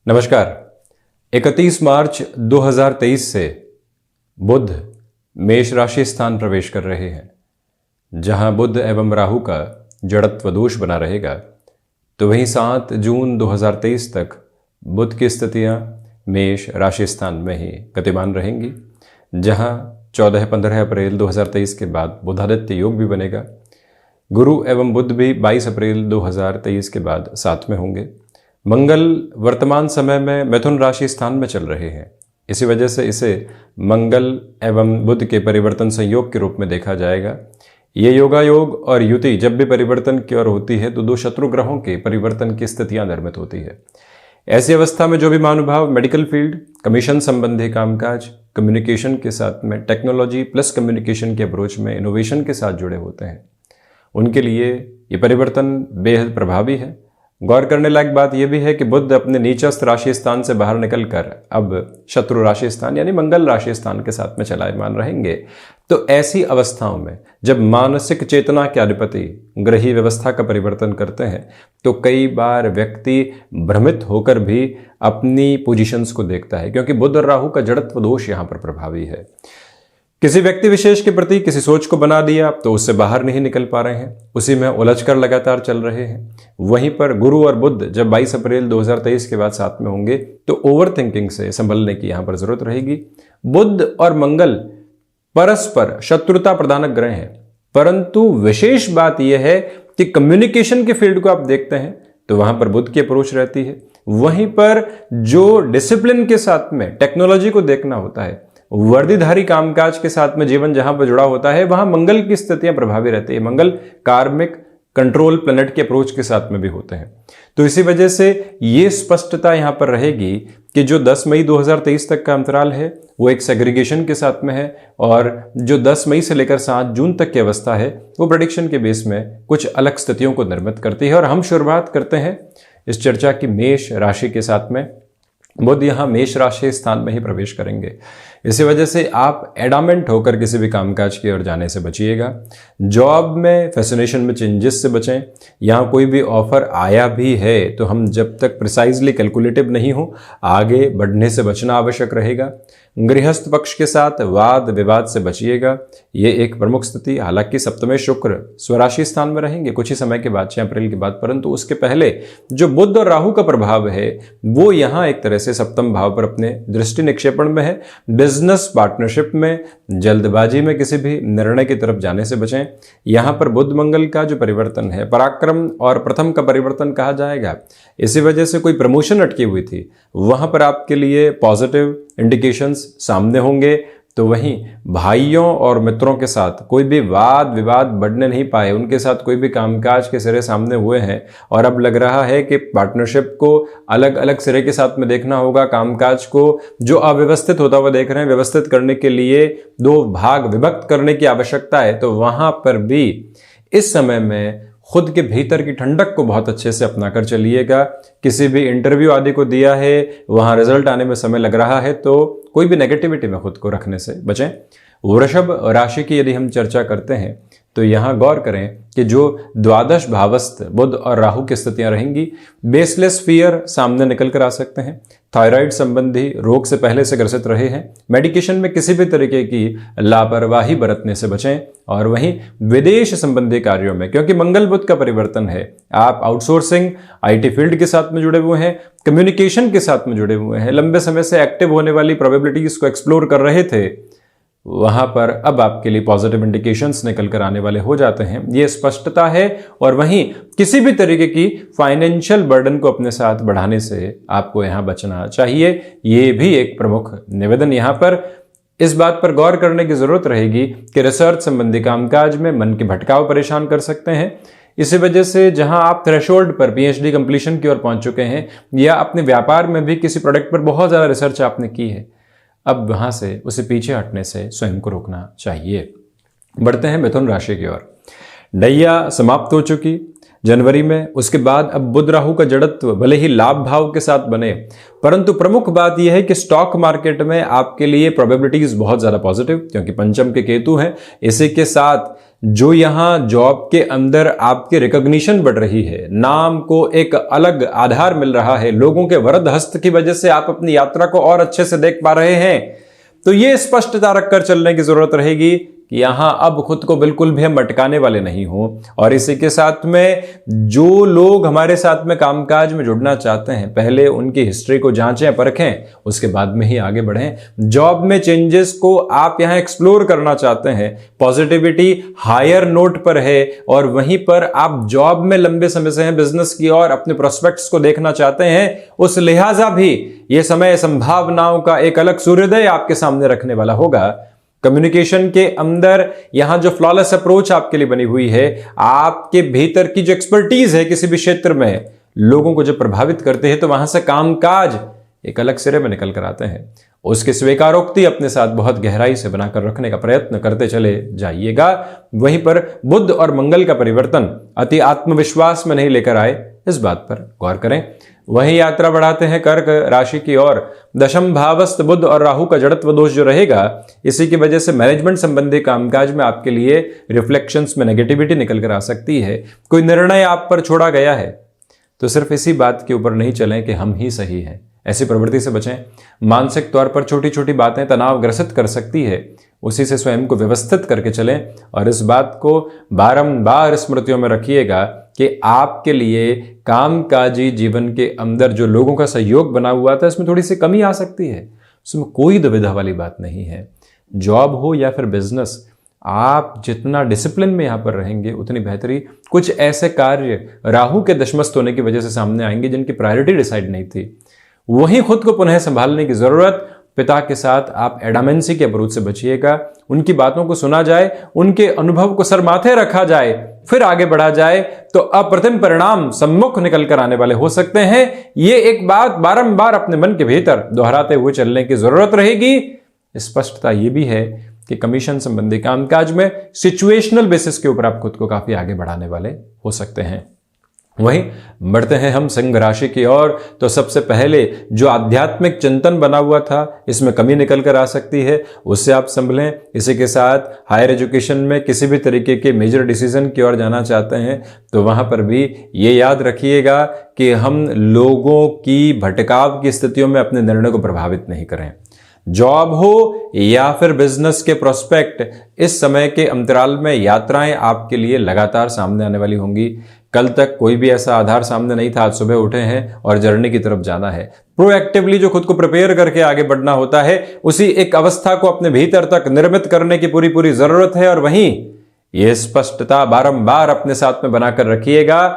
नमस्कार। 31 मार्च 2023 से बुध मेष राशि स्थान प्रवेश कर रहे हैं। जहां बुध एवं राहु का जड़त्व दोष बना रहेगा, तो वहीं 7 जून 2023 तक बुध की स्थितियां मेष राशि स्थान में ही गतिमान रहेंगी। जहां 14-15 अप्रैल 2023 के बाद बुधादित्य योग भी बनेगा। गुरु एवं बुध भी 22 अप्रैल 2023 के बाद साथ में होंगे। मंगल वर्तमान समय में मिथुन राशि स्थान में चल रहे हैं। इसी वजह से इसे मंगल एवं बुध के परिवर्तन संयोग के रूप में देखा जाएगा। ये योगा योग और युति जब भी परिवर्तन की ओर होती है तो दो शत्रु ग्रहों के परिवर्तन की स्थितियां निर्मित होती है। ऐसी अवस्था में जो भी महानुभाव मेडिकल फील्ड, कमीशन संबंधी कामकाज, कम्युनिकेशन के साथ में टेक्नोलॉजी प्लस कम्युनिकेशन के अप्रोच में इनोवेशन के साथ जुड़े होते हैं, उनके लिए ये परिवर्तन बेहद प्रभावी है। गौर करने लायक बात यह भी है कि बुध अपने नीचस्थ राशि स्थान से बाहर निकलकर अब शत्रु राशि स्थान यानी मंगल राशि स्थान के साथ में चलायमान रहेंगे। तो ऐसी अवस्थाओं में जब मानसिक चेतना के अधिपति ग्रही व्यवस्था का परिवर्तन करते हैं तो कई बार व्यक्ति भ्रमित होकर भी अपनी पोजीशंस को देखता है, क्योंकि बुध और राहु का जड़त्व दोष यहां पर प्रभावी है। किसी व्यक्ति विशेष के प्रति किसी सोच को बना दिया तो उससे बाहर नहीं निकल पा रहे हैं, उसी में उलझकर लगातार चल रहे हैं। वहीं पर गुरु और बुध जब 22 अप्रैल 2023 के बाद साथ में होंगे तो ओवर थिंकिंग से संभलने की यहां पर जरूरत रहेगी। बुध और मंगल परस्पर शत्रुता प्रदानक ग्रह हैं, परंतु विशेष बात यह है कि कम्युनिकेशन के फील्ड को आप देखते हैं तो वहां पर बुध की अप्रोच रहती है। वहीं पर जो डिसिप्लिन के साथ में टेक्नोलॉजी को देखना होता है, वर्दीधारी कामकाज के साथ में जीवन जहां पर जुड़ा होता है, वहां मंगल की स्थितियां प्रभावी रहती है। मंगल कार्मिक कंट्रोल प्लैनेट के अप्रोच के साथ में भी होते हैं। तो इसी वजह से ये स्पष्टता यहां पर रहेगी कि जो 10 मई 2023 तक का अंतराल है वो एक सेग्रीगेशन के साथ में है, और जो 10 मई से लेकर 7 जून तक की अवस्था है वो प्रेडिक्शन के बेस में कुछ अलग स्थितियों को निर्मित करती है। और हम शुरुआत करते हैं इस चर्चा की मेष राशि के साथ में। बुध यहां मेष राशि स्थान में ही प्रवेश करेंगे। इसी वजह से आप एडामेंट होकर किसी भी कामकाज की ओर जाने से बचिएगा। जॉब में फैसिनेशन में चेंजेस से बचें। यहां कोई भी ऑफर आया भी है तो हम जब तक प्रिसाइजली कैलकुलेटिव नहीं हो आगे बढ़ने से बचना आवश्यक रहेगा। गृहस्थ पक्ष के साथ वाद विवाद से बचिएगा, ये एक प्रमुख स्थिति। हालांकि सप्तमें शुक्र स्वराशि स्थान में रहेंगे कुछ ही समय के बाद, 6 अप्रैल के बाद, परंतु उसके पहले जो बुध और राहु का प्रभाव है वो यहां एक तरह से सप्तम भाव पर अपने दृष्टि निक्षेपण में है। बिजनेस पार्टनरशिप में जल्दबाजी में किसी भी निर्णय की तरफ जाने से बचें। यहां पर बुध मंगल का जो परिवर्तन है पराक्रम और प्रथम का परिवर्तन कहा जाएगा। इसी वजह से कोई प्रमोशन अटकी हुई थी वहां पर आपके लिए पॉजिटिव इंडिकेशंस सामने होंगे। तो वहीं भाइयों और मित्रों के साथ कोई भी वाद विवाद बढ़ने नहीं पाए, उनके साथ कोई भी कामकाज के सिरे सामने हुए हैं और अब लग रहा है कि पार्टनरशिप को अलग अलग सिरे के साथ में देखना होगा। कामकाज को जो अव्यवस्थित होता हुआ देख रहे हैं, व्यवस्थित करने के लिए 2 भाग विभक्त करने की आवश्यकता है। तो वहां पर भी इस समय में खुद के भीतर की ठंडक को बहुत अच्छे से अपनाकर चलिएगा। किसी भी इंटरव्यू आदि को दिया है, वहां रिजल्ट आने में समय लग रहा है तो कोई भी नेगेटिविटी में खुद को रखने से बचें। वृषभ राशि की यदि हम चर्चा करते हैं तो यहां गौर करें कि जो द्वादश भावस्थ बुध और राहु की स्थितियां रहेंगी, बेसलेस फियर सामने निकल कर आ सकते हैं। थायराइड संबंधी रोग से पहले से ग्रसित रहे हैं, मेडिकेशन में किसी भी तरीके की लापरवाही बरतने से बचें। और वहीं विदेश संबंधी कार्यों में, क्योंकि मंगल बुध का परिवर्तन है, आप आउटसोर्सिंग आईटी फील्ड के साथ में जुड़े हुए हैं, कम्युनिकेशन के साथ में जुड़े हुए हैं, लंबे समय से एक्टिव होने वाली प्रोबेबिलिटीज को एक्सप्लोर कर रहे थे, वहां पर अब आपके लिए पॉजिटिव इंडिकेशंस निकल कर आने वाले हो जाते हैं, ये स्पष्टता है। और वहीं किसी भी तरीके की फाइनेंशियल बर्डन को अपने साथ बढ़ाने से आपको यहां बचना चाहिए, ये भी एक प्रमुख निवेदन। यहां पर इस बात पर गौर करने की जरूरत रहेगी कि रिसर्च संबंधी कामकाज में मन के भटकाव परेशान कर सकते हैं। इसी वजह से जहां आप थ्रेशोल्ड पर पीएचडी कंप्लीशन की ओर पहुंच चुके हैं या अपने व्यापार में भी किसी प्रोडक्ट पर बहुत ज्यादा रिसर्च आपने की है, अब वहां से उसे पीछे हटने से स्वयं को रोकना चाहिए। बढ़ते हैं मिथुन राशि की ओर। डैया समाप्त हो चुकी जनवरी में, उसके बाद अब बुध राहु का जड़त्व भले ही लाभ भाव के साथ बने, परंतु प्रमुख बात यह है कि स्टॉक मार्केट में आपके लिए प्रोबेबिलिटीज बहुत ज्यादा पॉजिटिव, क्योंकि पंचम के केतु हैं। इसी के साथ जो यहाँ जॉब के अंदर आपकी रिकॉग्निशन बढ़ रही है, नाम को एक अलग आधार मिल रहा है, लोगों के वरद हस्त की वजह से आप अपनी यात्रा को और अच्छे से देख पा रहे हैं, तो ये स्पष्टता रखकर चलने की जरूरत रहेगी कि यहां अब खुद को बिल्कुल भी हम अटकाने वाले नहीं हो। और इसी के साथ में जो लोग हमारे साथ में कामकाज में जुड़ना चाहते हैं, पहले उनकी हिस्ट्री को जांचें परखें, उसके बाद में ही आगे बढ़ें। जॉब में चेंजेस को आप यहां एक्सप्लोर करना चाहते हैं, पॉजिटिविटी हायर नोट पर है, और वहीं पर आप जॉब में लंबे समय से हैं, बिजनेस की और अपने प्रोस्पेक्ट्स को देखना चाहते हैं, उस लिहाजा भी यह समय संभावनाओं का एक अलग सूर्योदय आपके सामने रखने वाला होगा। कम्युनिकेशन के अंदर यहां जो फ्लॉलेस अप्रोच आपके लिए बनी हुई है, आपके भीतर की जो एक्सपर्टीज है किसी भी क्षेत्र में, लोगों को जब प्रभावित करते हैं तो वहां से कामकाज एक अलग सिरे में निकल कर आते हैं। उसकी स्वीकारोक्ति अपने साथ बहुत गहराई से बनाकर रखने का प्रयत्न करते चले जाइएगा। वहीं पर बुध और मंगल का परिवर्तन अति आत्मविश्वास में नहीं लेकर आए, इस बात पर गौर करें। वहीं यात्रा बढ़ाते हैं कर्क राशि की ओर। दशम भावस्थ बुध और राहु का जड़त्व दोष जो रहेगा, इसी की वजह से मैनेजमेंट संबंधी कामकाज में आपके लिए रिफ्लेक्शंस में नेगेटिविटी निकल कर आ सकती है। कोई निर्णय आप पर छोड़ा गया है तो सिर्फ इसी बात के ऊपर नहीं चलें कि हम ही सही हैं, ऐसी प्रवृत्ति से बचें। मानसिक तौर पर छोटी छोटी बातें तनाव ग्रसित कर सकती है, उसी से स्वयं को व्यवस्थित करके चलें। और इस बात को बारंबार स्मृतियों में रखिएगा कि आपके लिए कामकाजी जीवन के अंदर जो लोगों का सहयोग बना हुआ था, इसमें थोड़ी सी कमी आ सकती है, उसमें कोई दुविधा वाली बात नहीं है। जॉब हो या फिर बिजनेस, आप जितना डिसिप्लिन में यहां पर रहेंगे उतनी बेहतरी। कुछ ऐसे कार्य राहु के दशमस्त होने की वजह से सामने आएंगे जिनकी प्रायोरिटी डिसाइड नहीं थी, वहीं खुद को पुनः संभालने की जरूरत। पिता के साथ आप एडामेंसी के अप्रोच से बचिएगा, उनकी बातों को सुना जाए, उनके अनुभव को सर माथे रखा जाए, फिर आगे बढ़ा जाए तो अप्रतिम परिणाम सम्मुख निकल कर आने वाले हो सकते हैं। ये एक बात बारंबार अपने मन के भीतर दोहराते हुए चलने की जरूरत रहेगी। स्पष्टता यह भी है कि कमीशन संबंधी कामकाज में सिचुएशनल बेसिस के ऊपर आप खुद को काफी आगे बढ़ाने वाले हो सकते हैं। वहीं बढ़ते हैं हम सिंह राशि की ओर। तो सबसे पहले जो आध्यात्मिक चिंतन बना हुआ था, इसमें कमी निकल कर आ सकती है, उससे आप संभलें। इसी के साथ हायर एजुकेशन में किसी भी तरीके के मेजर डिसीजन की ओर जाना चाहते हैं तो वहां पर भी ये याद रखिएगा कि हम लोगों की भटकाव की स्थितियों में अपने निर्णय को प्रभावित नहीं करें। जॉब हो या फिर बिजनेस के प्रोस्पेक्ट, इस समय के अंतराल में यात्राएं आपके लिए लगातार सामने आने वाली होंगी। कल तक कोई भी ऐसा आधार सामने नहीं था, आज सुबह उठे हैं और जर्नी की तरफ जाना है। प्रोएक्टिवली जो खुद को प्रिपेयर करके आगे बढ़ना होता है, उसी एक अवस्था को अपने भीतर तक निर्मित करने की पूरी पूरी जरूरत है। और वहीं यह स्पष्टता बारंबार अपने साथ में बनाकर रखिएगा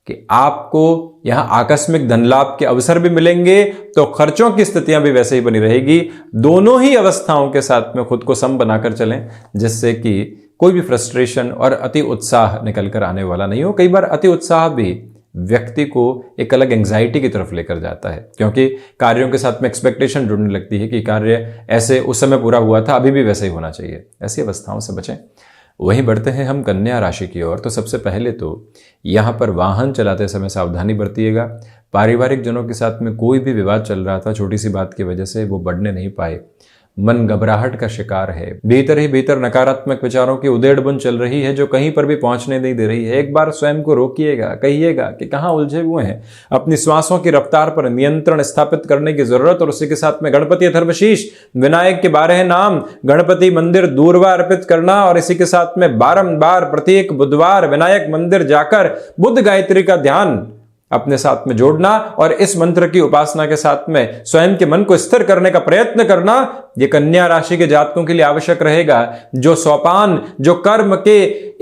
कि आपको यहां आकस्मिक धन लाभ के अवसर भी मिलेंगे तो खर्चों की स्थितियां भी वैसे ही बनी रहेगी। दोनों ही अवस्थाओं के साथ में खुद को सम बनाकर चलें, जिससे कि कोई भी फ्रस्ट्रेशन और अति उत्साह निकल कर आने वाला नहीं हो। कई बार अति उत्साह भी व्यक्ति को एक अलग एंग्जाइटी की तरफ लेकर जाता है, क्योंकि कार्यों के साथ में एक्सपेक्टेशन जुड़ने लगती है कि कार्य ऐसे उस समय पूरा हुआ था, अभी भी वैसे ही होना चाहिए। ऐसी अवस्थाओं से बचें। वहीं बढ़ते हैं हम कन्या राशि की ओर। तो सबसे पहले तो यहां पर वाहन चलाते समय सावधानी बरतिएगा। पारिवारिक जनों के साथ में कोई भी विवाद चल रहा था, छोटी सी बात की वजह से वो बढ़ने नहीं पाए, मन घबराहट का शिकार है। भीतर ही भीतर नकारात्मक विचारों की उधेड़ बुन चल रही है जो कहीं पर भी पहुंचने नहीं दे रही है। एक बार स्वयं को रोकिएगा, कहिएगा कि कहां उलझे हुए हैं। अपनी श्वासों की रफ्तार पर नियंत्रण स्थापित करने की जरूरत। और उसी के साथ में गणपति अथर्वशीष विनायक के 12 नाम, गणपति मंदिर दूरवा अर्पित करना, और इसी के साथ में बारंबार प्रत्येक बुधवार विनायक मंदिर जाकर बुद्ध गायत्री का ध्यान अपने साथ में जोड़ना और इस मंत्र की उपासना के साथ में स्वयं के मन को स्थिर करने का प्रयत्न करना, यह कन्या राशि के जातकों के लिए आवश्यक रहेगा। जो सोपान, जो कर्म के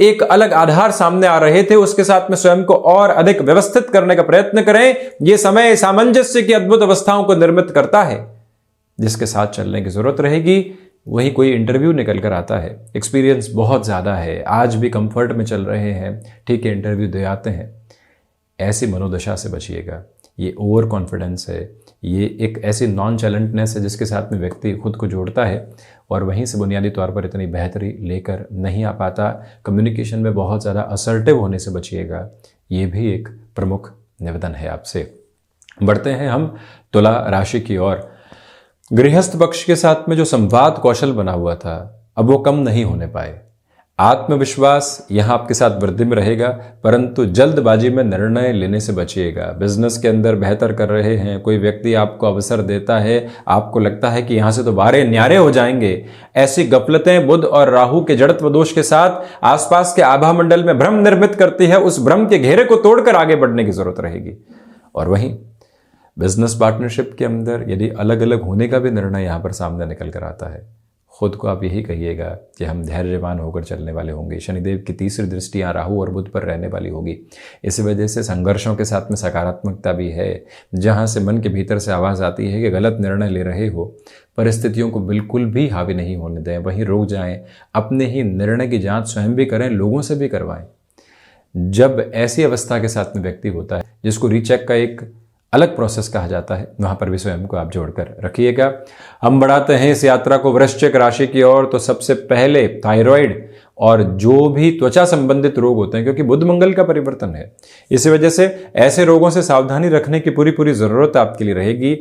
एक अलग आधार सामने आ रहे थे, उसके साथ में स्वयं को और अधिक व्यवस्थित करने का प्रयत्न करें। यह समय सामंजस्य की अद्भुत अवस्थाओं को निर्मित करता है, जिसके साथ चलने की जरूरत रहेगी। वही कोई इंटरव्यू निकल कर आता है, एक्सपीरियंस बहुत ज्यादा है, आज भी कंफर्ट में चल रहे हैं, ठीक है, इंटरव्यू दे आते हैं। ऐसी मनोदशा से बचिएगा। ये ओवर कॉन्फिडेंस है, ये एक ऐसी नॉन चैलेंटनेस है जिसके साथ में व्यक्ति खुद को जोड़ता है और वहीं से बुनियादी तौर पर इतनी बेहतरी लेकर नहीं आ पाता। कम्युनिकेशन में बहुत ज़्यादा असर्टिव होने से बचिएगा, ये भी एक प्रमुख निवेदन है आपसे। बढ़ते हैं हम तुला राशि की ओर। गृहस्थ पक्ष के साथ में जो संवाद कौशल बना हुआ था, अब वो कम नहीं होने पाए। आत्मविश्वास यहाँ आपके साथ वृद्धि में रहेगा, परंतु जल्दबाजी में निर्णय लेने से बचिएगा। बिजनेस के अंदर बेहतर कर रहे हैं, कोई व्यक्ति आपको अवसर देता है, आपको लगता है कि यहाँ से तो बारे न्यारे हो जाएंगे, ऐसी गफलतें बुध और राहु के जड़त्व दोष के साथ आसपास के आभा मंडल में भ्रम निर्मित करती है। उस भ्रम के घेरे को तोड़कर आगे बढ़ने की जरूरत रहेगी। और वहीं बिजनेस पार्टनरशिप के अंदर यदि अलग अलग होने का भी निर्णय यहाँ पर सामने निकल कर आता है, खुद को आप यही कहिएगा कि हम धैर्यवान होकर चलने वाले होंगे। शनिदेव की तीसरी दृष्टि यहाँ राहु और बुध पर रहने वाली होगी। इसी वजह से संघर्षों के साथ में सकारात्मकता भी है। जहाँ से मन के भीतर से आवाज़ आती है कि गलत निर्णय ले रहे हो, परिस्थितियों को बिल्कुल भी हावी नहीं होने दें, वहीं रुक जाएं, अपने ही निर्णय की जांच स्वयं भी करें, लोगों से भी करवाएं। जब ऐसी अवस्था के साथ में व्यक्ति होता है, जिसको रीचेक का एक अलग प्रोसेस कहा जाता है, वहां पर भी स्वयं को आप जोड़कर रखिएगा। हम बढ़ाते हैं इस यात्रा को वृश्चिक राशि की ओर। तो सबसे पहले थायराइड और जो भी त्वचा संबंधित रोग होते हैं, क्योंकि बुध मंगल का परिवर्तन है, इसी वजह से ऐसे रोगों से सावधानी रखने की पूरी जरूरत आपके लिए रहेगी।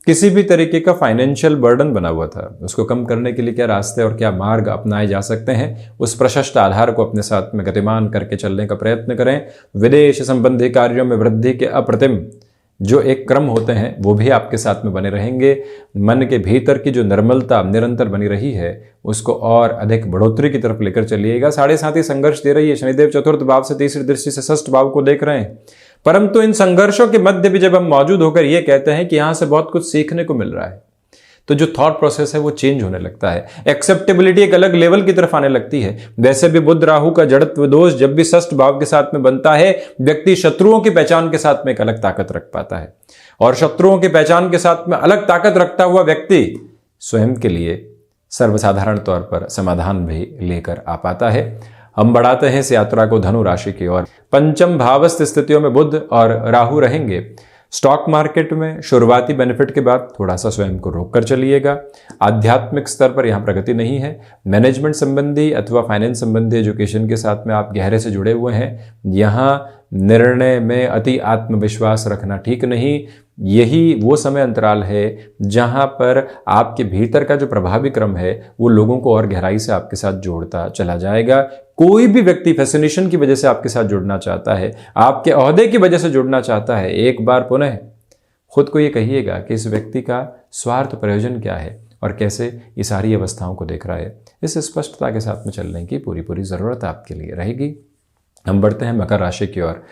किसी भी तरीके का फाइनेंशियल बर्डन बना हुआ था, उसको कम करने के लिए क्या रास्ते और क्या मार्ग अपनाए जा सकते हैं, उस प्रशस्त आधार को अपने साथ में गतिमान करके चलने का प्रयत्न करें। विदेश संबंधी कार्यों में वृद्धि के अप्रतिम जो एक क्रम होते हैं वो भी आपके साथ में बने रहेंगे। मन के भीतर की जो निर्मलता निरंतर बनी रही है, उसको और अधिक बढ़ोतरी की तरफ लेकर चलिएगा। 7.5 संघर्ष दे रही है। शनिदेव चतुर्थ भाव से तीसरी दृष्टि से षष्ठ भाव को देख रहे हैं, परंतु इन संघर्षों के मध्य भी जब हम मौजूद होकर ये कहते हैं कि यहां से बहुत कुछ सीखने को मिल रहा है, तो जो थॉट प्रोसेस है वो चेंज होने लगता है। एक्सेप्टेबिलिटी एक अलग लेवल की तरफ आने लगती है। वैसे भी बुध राहु का जड़त्व दोष जब भी षष्ठ भाव के साथ में बनता है, व्यक्ति शत्रुओं की पहचान के साथ में एक अलग ताकत रख पाता है, और शत्रुओं की पहचान के साथ में अलग ताकत रखता हुआ व्यक्ति स्वयं के लिए सर्वसाधारण तौर पर समाधान भी लेकर आ पाता है। हम बढ़ाते हैं इस यात्रा को धनु राशि की ओर। पंचम भावस्थ स्थितियों में बुध और राहु रहेंगे। स्टॉक मार्केट में शुरुआती बेनिफिट के बाद थोड़ा सा स्वयं को रोक कर चलिएगा। आध्यात्मिक स्तर पर यहाँ प्रगति नहीं है। मैनेजमेंट संबंधी अथवा फाइनेंस संबंधी एजुकेशन के साथ में आप गहरे से जुड़े हुए हैं, यहाँ निर्णय में अति आत्मविश्वास रखना ठीक नहीं। यही वो समय अंतराल है जहाँ पर आपके भीतर का जो प्रभावी क्रम है वो लोगों को और गहराई से आपके साथ जोड़ता चला जाएगा। कोई भी व्यक्ति फैसिनेशन की वजह से आपके साथ जुड़ना चाहता है, आपके ओहदे की वजह से जुड़ना चाहता है, एक बार पुनः खुद को ये कहिएगा कि इस व्यक्ति का स्वार्थ प्रयोजन क्या है और कैसे ये सारी अवस्थाओं को देख रहा है। इस स्पष्टता के साथ में चलने की पूरी ज़रूरत आपके लिए रहेगी। हम बढ़ते हैं मकर राशि की ओर।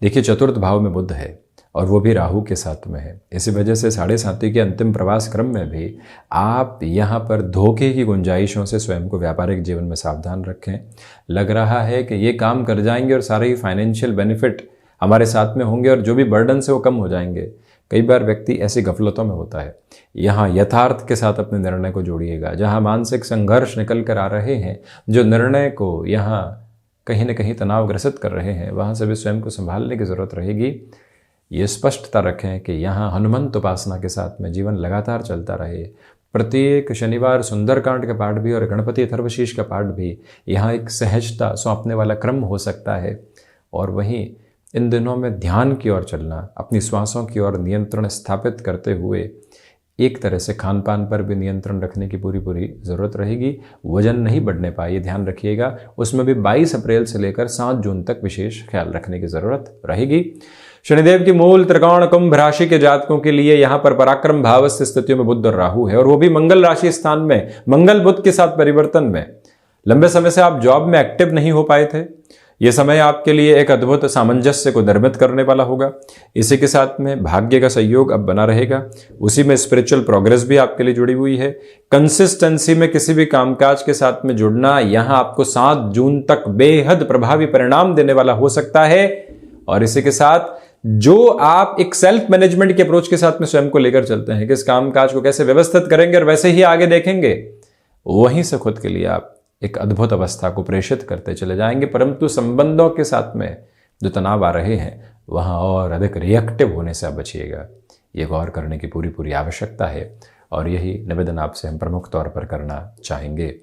देखिए, चतुर्थ भाव में बुध है और वो भी राहु के साथ में है। इसी वजह से 7.5 के अंतिम प्रवास क्रम में भी आप यहाँ पर धोखे की गुंजाइशों से स्वयं को व्यापारिक जीवन में सावधान रखें। लग रहा है कि ये काम कर जाएंगे और सारे ही फाइनेंशियल बेनिफिट हमारे साथ में होंगे और जो भी बर्डन से वो कम हो जाएंगे। कई बार व्यक्ति ऐसी गफलतों में होता है। यहाँ यथार्थ के साथ अपने निर्णय को जोड़िएगा। जहाँ मानसिक संघर्ष निकल कर आ रहे हैं, जो निर्णय को यहाँ कहीं न कहीं तनाव ग्रसित कर रहे हैं, वहाँ से भी स्वयं को संभालने की जरूरत रहेगी। ये स्पष्टता रखें कि यहाँ हनुमंत उपासना के साथ में जीवन लगातार चलता रहे। प्रत्येक शनिवार सुंदरकांड का पाठ भी और गणपति अथर्वशीष का पाठ भी यहाँ एक सहजता सौंपने वाला क्रम हो सकता है। और वहीं इन दिनों में ध्यान की ओर चलना, अपनी श्वासों की ओर नियंत्रण स्थापित करते हुए एक तरह से खान पान पर भी नियंत्रण रखने की पूरी ज़रूरत रहेगी। वजन नहीं बढ़ने पाए, ये ध्यान रखिएगा। उसमें भी 22 अप्रैल से लेकर 7 जून तक विशेष ख्याल रखने की ज़रूरत रहेगी। शनिदेव की मूल त्रिकोण कुंभ राशि के जातकों के लिए यहाँ पर पराक्रम भावस्थ स्थितियों में बुध और राहु है, और वो भी मंगल राशि स्थान में, मंगल बुध के साथ परिवर्तन में। लंबे समय से आप जॉब में एक्टिव नहीं हो पाए थे, ये समय आपके लिए एक अद्भुत सामंजस्य को निर्मित करने वाला होगा। इसी के साथ में भाग्य का सहयोग अब बना रहेगा। उसी में स्पिरिचुअल प्रोग्रेस भी आपके लिए जुड़ी हुई है। कंसिस्टेंसी में किसी भी कामकाज के साथ में जुड़ना यहाँ आपको 7 जून तक बेहद प्रभावी परिणाम देने वाला हो सकता है। और इसी के साथ जो आप एक सेल्फ मैनेजमेंट के अप्रोच के साथ में स्वयं को लेकर चलते हैं कि इस कामकाज को कैसे व्यवस्थित करेंगे और वैसे ही आगे देखेंगे, वहीं से खुद के लिए आप एक अद्भुत अवस्था को प्रेषित करते चले जाएंगे। परंतु संबंधों के साथ में जो तनाव आ रहे हैं, वहाँ और अधिक रिएक्टिव होने से आप बचिएगा। ये गौर करने की पूरी आवश्यकता है, और यही निवेदन आपसे हम प्रमुख तौर पर करना चाहेंगे।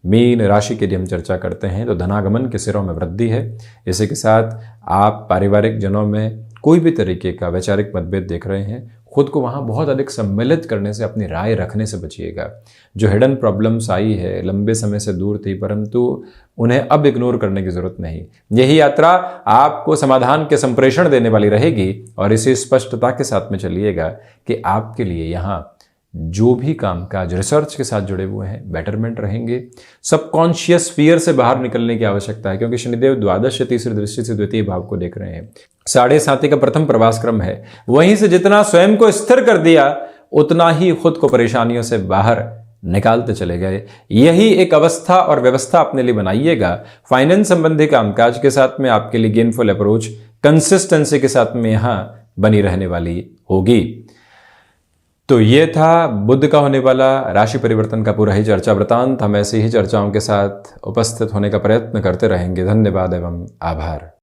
मीन राशि की यदि हम चर्चा करते हैं तो धनागमन के सिरों में वृद्धि है। इसी के साथ आप पारिवारिक जनों में कोई भी तरीके का वैचारिक मतभेद देख रहे हैं, खुद को वहाँ बहुत अधिक सम्मिलित करने से, अपनी राय रखने से बचिएगा। जो हिडन प्रॉब्लम्स आई है, लंबे समय से दूर थी, परंतु उन्हें अब इग्नोर करने की जरूरत नहीं। यही यात्रा आपको समाधान के संप्रेषण देने वाली रहेगी और इसी स्पष्टता के साथ में चलिएगा कि आपके लिए यहाँ जो भी कामकाज रिसर्च के साथ जुड़े हुए हैं बेटरमेंट रहेंगे। सबकॉन्शियस फियर से बाहर निकलने की आवश्यकता है, क्योंकि शनिदेव द्वादश या तीसरी दृष्टि से द्वितीय भाव को देख रहे हैं। 7.5 का प्रथम प्रवास क्रम है, वहीं से जितना स्वयं को स्थिर कर दिया उतना ही खुद को परेशानियों से बाहर निकालते चले गए। यही एक अवस्था और व्यवस्था अपने लिए बनाइएगा। फाइनेंस संबंधी कामकाज के साथ में आपके लिए गेनफुल अप्रोच कंसिस्टेंसी के साथ में यहां बनी रहने वाली होगी। तो ये था बुध का होने वाला राशि परिवर्तन का पूरा ही चर्चा वृतांत। हम ऐसी ही चर्चाओं के साथ उपस्थित होने का प्रयत्न करते रहेंगे। धन्यवाद एवं आभार।